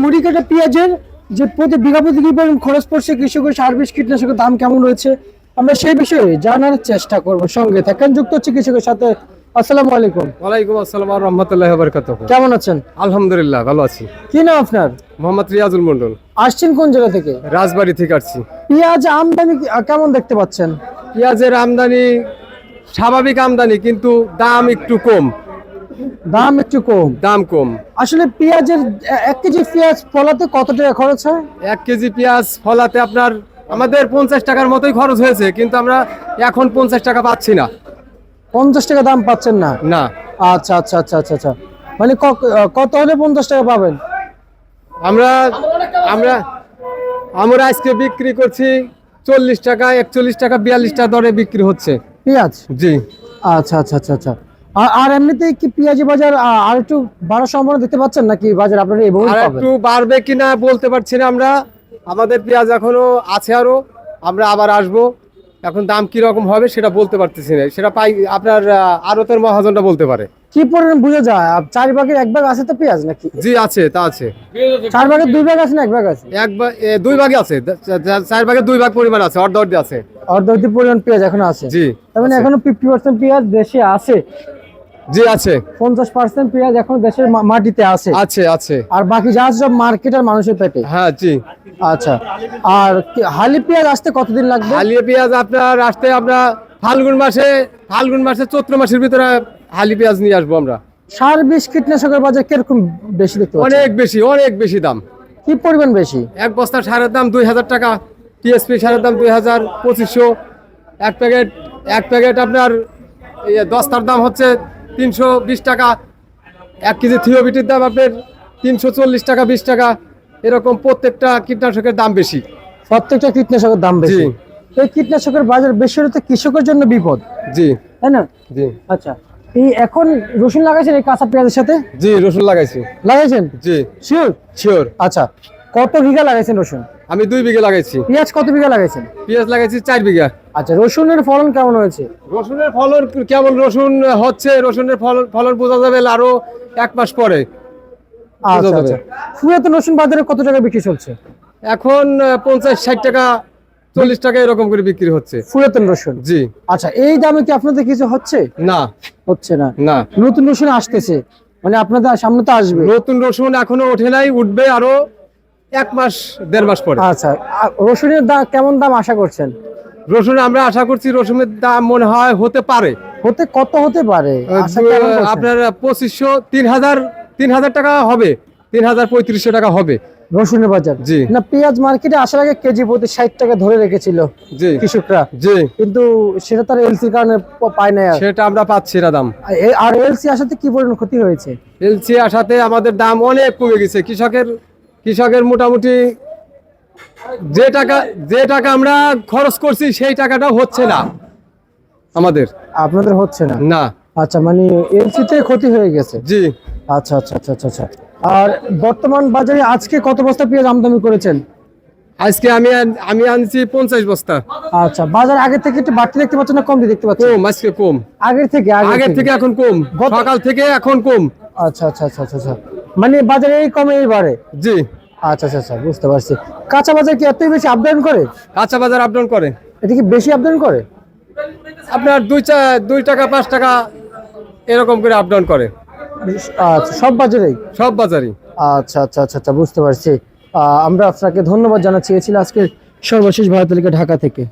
মুড়ি কাটা পেঁয়াজের যে প্রতি বিঘা প্রতি কি পরিমাণ খরচ পড়ছে, কৃষকের সার বিষ কীটনাশকের দাম কেমন রয়েছে, আমরা সেই বিষয়ে জানার চেষ্টা করব। সঙ্গে থাকেন, যুক্ত হচ্ছে কৃষকের সাথে। আসসালামু আলাইকুম। ওয়ালাইকুম আসসালাম ওয়া রাহমাতুল্লাহি ওয়া বারাকাতুহু। কেমন আছেন? আলহামদুলিল্লাহ ভালো আছি। কি নাম আপনার? মোহাম্মদ রিয়াজুল মন্ডল। আসছেন কোন জেলা থেকে? রাজবাড়ী থেকে আসছি। পেঁয়াজ আমদানি কেমন দেখতে পাচ্ছেন? পেঁয়াজের আমদানি স্বাভাবিক আমদানি, কিন্তু দাম একটু কম। দাম একটু কম। দাম কম। আসলে পেঁয়াজের 1 কেজি পেঁয়াজ ফলাতে কত টাকা খরচ হয়? 1 কেজি পেঁয়াজ ফলাতে আপনার আমাদের 50 টাকার মতোই খরচ হয়েছে, কিন্তু আমরা এখন 50 টাকা পাচ্ছি না। 50 টাকা দাম পাচ্ছেন না? না। আচ্ছা আচ্ছা আচ্ছা আচ্ছা আচ্ছা, মানে কত হলে 50 টাকা পাবেন? আমরা আমরা আমরা আজকে বিক্রি করছি 40 টাকা, 41 টাকা, 42 টাকা দরে বিক্রি হচ্ছে পেঁয়াজ। জি। আচ্ছা আচ্ছা আচ্ছা আচ্ছা। আর এমনিতেই কি পেঁয়াজি বাজার আর একটু বাড়ার সম্ভাবনা দেখতে পাচ্ছেন নাকি? বাজার আপনারা এভাবেই আর পাবেন? একটু বাড়বে কিনা বলতে পারছি না আমরা। আমাদের পেঁয়াজ এখনো আছে, আরো আমরা আবার আসবো। এখন দাম কি রকম হবে সেটা বলতে পারতেছি না, সেটা পাই আপনার আড়তের মহাজনটা বলতে পারে। কি পরিমাণ বুঝে যায়? 4 ভাগের 1 ভাগ আছে তো পেঁয়াজ নাকি? জি আছে, তা আছে। 4 ভাগের 2 ভাগ আছে না 1 ভাগ আছে? 2 ভাগে আছে, 4 ভাগে 2 ভাগ পরিমাণ আছে, অর্ধ আছে। অর্ধেক পরিমাণ পেঁয়াজ এখন আছে? জি। তার মানে এখনো 50% পেঁয়াজ দেশে আছে? জি আছে। 50% পেঁয়াজ এখন দেশের মাটিতে আছে? আছে আছে। আর বাকি যা আছে সব মার্কেট আর মানুষের পেটে? হ্যাঁ জি। আচ্ছা, আর হালি পেঁয়াজ আসতে কতদিন লাগবে? হালি পেঁয়াজ আপনার আসতে আমরা ফাল্গুন মাসে চৈত্র মাসের ভিতরে হালি পেঁয়াজ নিয়ে আসবো আমরা। সার বিষ কীটনাশকের বাজার কিরকম বেশি দেখতে পাচ্ছেন? অনেক বেশি দাম। কি পরিমাণ বেশি? এক বস্তা সারের দাম 2000 টাকা, টিএসপি সারের দাম 2000, 2500। এক প্যাকেট আপনার 10টার দাম হচ্ছে 320 টাকা। 1 কেজি থিওবিটির দাম আপনার 340 টাকা, 20 টাকা, এরকম প্রত্যেকটা কীটনাশকের দাম বেশি। প্রত্যেকটা কীটনাশকের দাম বেশি? জি। এই কীটনাশকের বাজার বেশি হলে তো কৃষকের জন্য বিপদ, জি। তাই না? জি। আচ্ছা, এই এখন রসুন লাগাইছেন এই কাঁচা পেঁয়াজের সাথে? জি, রসুন লাগাইছি। লাগাইছেন? জি। শিওর। আচ্ছা, কত বিঘা লাগাইছেন রসুন? আমি 2 বিঘা লাগাইছি। পেঁয়াজ কত বিঘা লাগাইছেন? পেঁয়াজ লাগাইছি 4 বিঘা। আচ্ছা, রসুনের ফলন কেমন হয়েছে? রসুনের ফলন কেমন রসুন হচ্ছে, রসুনের ফলন বোঝা যাবে আরো 1 মাস পরে। আচ্ছা আচ্ছা। পুরাতন রসুন বাজারে কত টাকা বিক্রি চলছে এখন? 50-60 টাকা, 40 টাকা এরকম করে বিক্রি হচ্ছে পুরাতন রসুন? জি। আচ্ছা, এই দামে কি আপনাদের কিছু হচ্ছে? না। হচ্ছে না? না। নতুন রসুন আসতেছে, মানে আপনাদের সামনে তো আসবে। নতুন রসুন এখনো ওঠে নাই, উঠবে আরো 1 মাস 1.5 মাস পরে। আচ্ছা, রসুনের দাম কেমন দাম আশা করছেন? রসুন আমরা আশা করছি রসুনের দাম মনে হয় হতে পারে, কত হতে পারে আশা কেমন করছেন? আপনার 2500, 3000 টাকা হবে, 3500 টাকা হবে রসুনের বাজার। জি। না, পেঁয়াজ মার্কেটে আসার আগে কেজি প্রতি 60 টাকা ধরে রেখেছিল জি কৃষকরা। জি। কিন্তু সেটা তার এলসির কারণে পায় না। সেটা আমরা পাচ্ছি না দাম। আর এলসি আসাতে কি পরিমাণ ক্ষতি হয়েছে? এলসি আসাতে আমাদের দাম অনেক কমে গেছে। কৃষকের মোটামুটি যে টাকা আমরা খরচ করছি সেই টাকাটা হচ্ছে না আমাদের। আপনাদের হচ্ছে না? না। আচ্ছা, মানে এলসি তে ক্ষতি হয়ে গেছে? জি। আচ্ছা আচ্ছা আচ্ছা আচ্ছা আচ্ছা। আর বর্তমান বাজারে আজকে কত বস্তা পেঁয়াজ আমদানি করেছেন? আজকে আমি আনছি 50 বস্তা। আচ্ছা, বাজার আগে থেকে একটু বাড়তি দেখতে পাচ্ছেন না কমতি দেখতে পাচ্ছেন? কম, আজকে কম। আগের থেকে এখন কম, সকাল থেকে এখন কম। আচ্ছা আচ্ছা আচ্ছা আচ্ছা আচ্ছা, মানে বাজারে এই কমে এই বাড়ে? জি। আচ্ছা আচ্ছা আচ্ছা, বুঝতে পারছি। কাঁচা বাজার কি এতই বেশি আপডাউন করে? কাঁচা বাজার আপডাউন করে। এটা কি বেশি আপডাউন করে? আপনার 2 টাকা 5 টাকা এরকম করে আপডাউন করে। আচ্ছা, সব বাজারেই? সব বাজারই। আচ্ছা আচ্ছা আচ্ছা আচ্ছা, বুঝতে পারছি। আমরা আপনাকে ধন্যবাদ জানাচ্ছি। এ ছিল আজকে সর্বশেষ ভারত তালিকা ঢাকা থেকে।